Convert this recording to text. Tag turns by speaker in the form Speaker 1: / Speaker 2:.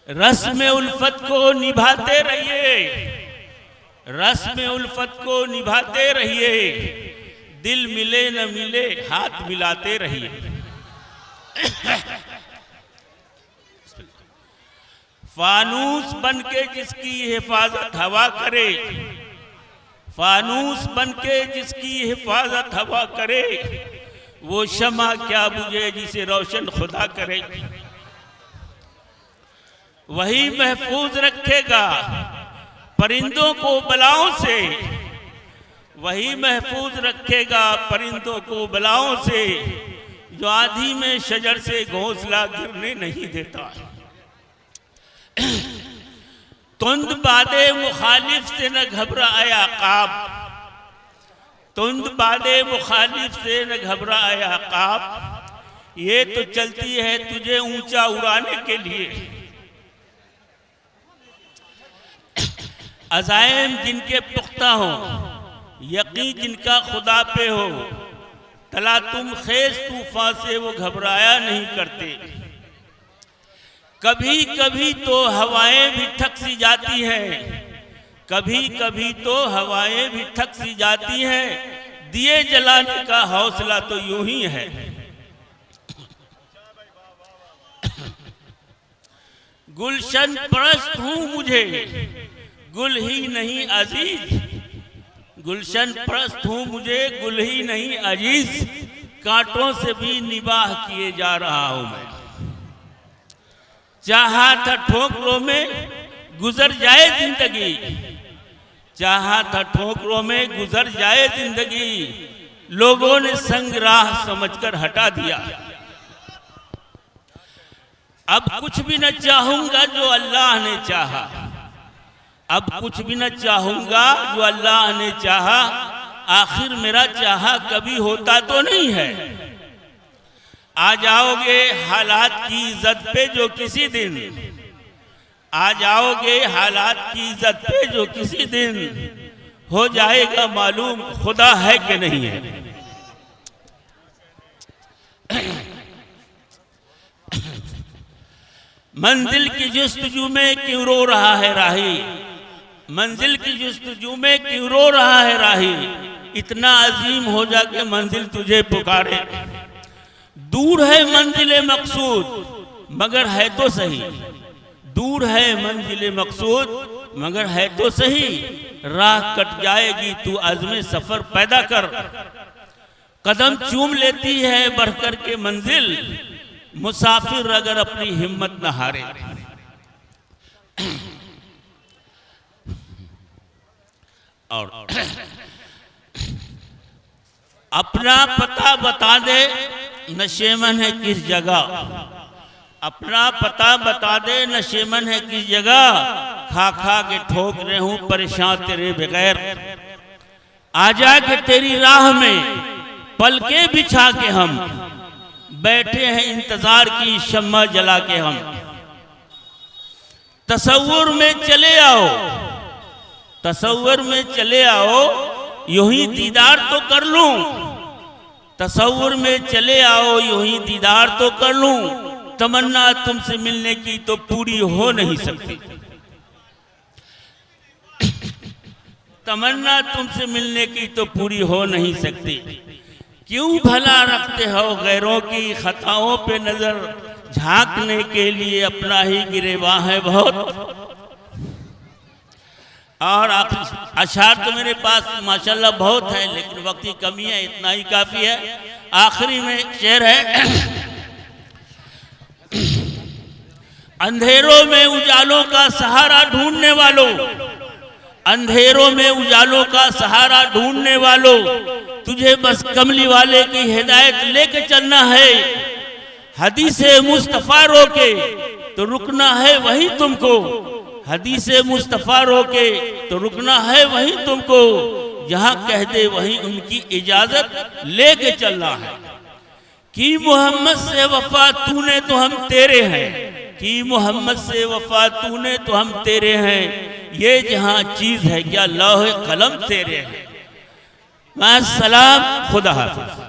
Speaker 1: रस्म उल्फत को निभाते रहिए, रस्म उल्फत को निभाते रहिए, दिल मिले न मिले हाथ मिलाते रहिए। फानूस बनके जिसकी हिफाजत हवा करे, फानूस बनके जिसकी हिफाजत हवा करे, वो शमा क्या बुझे जिसे रोशन खुदा करे। वही महफूज रखेगा परिंदों को बलाओं से, वही महफूज रखेगा परिंदों को बलाओं से, जो आधी में शजर से घोंसला गिरने नहीं देता। तुंद बादे मुखालिफ से न घबराया काब, तुंद बादे मुखालिफ से न घबराया काब, ये तो चलती है तुझे ऊंचा उड़ाने के लिए। अज़ाइम जिनके पुख्ता हो, यकीन जिनका खुदा पे हो, तला तुम खेज तूफान से वो घबराया नहीं करते। कभी कभी तो हवाएं भी थक सी जाती हैं, कभी कभी तो हवाएं भी थक सी जाती हैं, दिए जलाने का हौसला तो यूं ही है। गुलशन परस्त हूं मुझे गुल ही नहीं अजीज, गुलशन परस्त हूं मुझे गुल ही नहीं अजीज, कांटों से भी निबाह किए जा रहा हूं मैं। चाहा था ठोकरों में गुजर जाए जिंदगी, चाहा था ठोकरों में गुजर जाए जिंदगी, लोगों ने संग राह समझकर हटा दिया। अब कुछ भी न चाहूंगा जो अल्लाह ने चाहा, अब कुछ भी न चाहूंगा जो अल्लाह ने चाहा, आखिर मेरा चाहा कभी होता तो नहीं है। आ जाओगे हालात की इज्जत पे जो किसी दिन, आ जाओगे हालात की इज्जत पे जो किसी दिन, हो जाएगा मालूम खुदा है कि नहीं है। मंजिल की जुस्तजू में क्यों रो रहा है राही, मंजिल की जुस्तजू में क्यों रो रहा है राही, इतना अजीम हो जा के मंजिल तुझे पुकारे। दूर है मंजिले मकसूद मगर है तो सही, दूर है मंजिले मकसूद मगर है तो सही, राह कट जाएगी तू अज़्म सफर पैदा कर। कदम चूम लेती है बढ़कर के मंजिल, मुसाफिर अगर अपनी हिम्मत न हारे। और अपना पता बता दे नशेमन है किस जगह, अपना पता बता दे नशेमन है किस जगह, खा खा के ठोक रहे हूं परेशान तेरे बगैर। आजा के तेरी राह में पलके बिछा के हम, बैठे हैं इंतजार की शम्मा जला के हम। तसव्वुर में चले आओ, तसव्वुर में चले आओ, यूं ही दीदार तो कर लूं, तसव्वुर में चले आओ यूं ही दीदार तो कर लूं, तमन्ना तुमसे मिलने की तो पूरी हो नहीं सकती, तमन्ना तुमसे मिलने की तो पूरी हो नहीं सकती। क्यों भला रखते हो गैरों की खताओं पे नजर, झांकने के लिए अपना ही गिरेबान है बहुत। और अशार तो मेरे पास माशाल्लाह बहुत है, लेकिन वक्त की कमी है, इतना ही काफी है। आखिरी में शेर है, अंधेरों में उजालों का सहारा ढूंढने वालों, अंधेरों में उजालों का सहारा ढूंढने वालों, तुझे बस कमली वाले की हिदायत लेके चलना है। हदीसे मुस्तफा रोके तो रुकना है वहीं तुमको, हदीसे मुस्तफा रोके तो रुकना है वहीं तुमको, जहां कह दे वहीं उनकी इजाजत लेके चलना है। कि मोहम्मद से वफा तूने तो हम तेरे हैं, कि मोहम्मद से वफा तूने तो हम तेरे हैं, ये जहां चीज है क्या लौह कलम तेरे हैं। मास्सलाम, खुदा हाफिज।